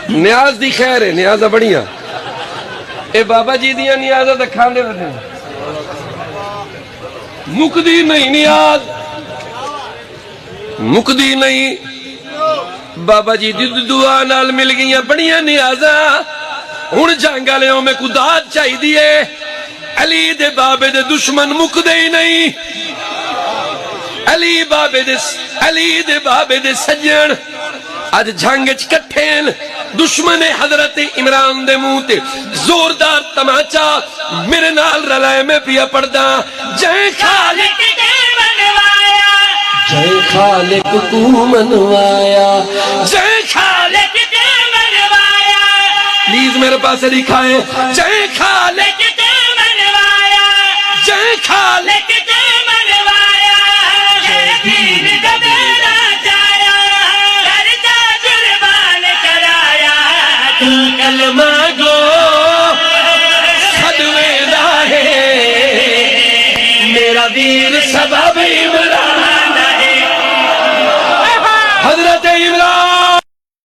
نیاز دی خیر ہے نیازہ بڑیاں اے بابا جی دیاں نیازہ دا کھاندے رہے مکدی نہیں نیاز مکدی نہیں بابا جی دی دعا نال مل گئیاں بڑیاں نیازہ ہن جنگ والےوں میں کو داد چاہی دیے علی دے بابے دے دشمن مکدے ہی نہیں علی دے بابے دے سجن آج جھنگچ کٹھین دشمن حضرت عمران دے منہ تے زوردار تماچا میرے نال رلائے میں پیا پڑدا جے خالق نے منوایا جے خالق کو منوایا جے خالق نے منوایا پلیز میرے پاس لکھا ہے جے خالق نے منوایا جے خالق نے منوایا جے دین دا دینا چایا کرتا جربان کرایا تو کلمہ گو صدوے دا ہے میرا ویر سبب عمران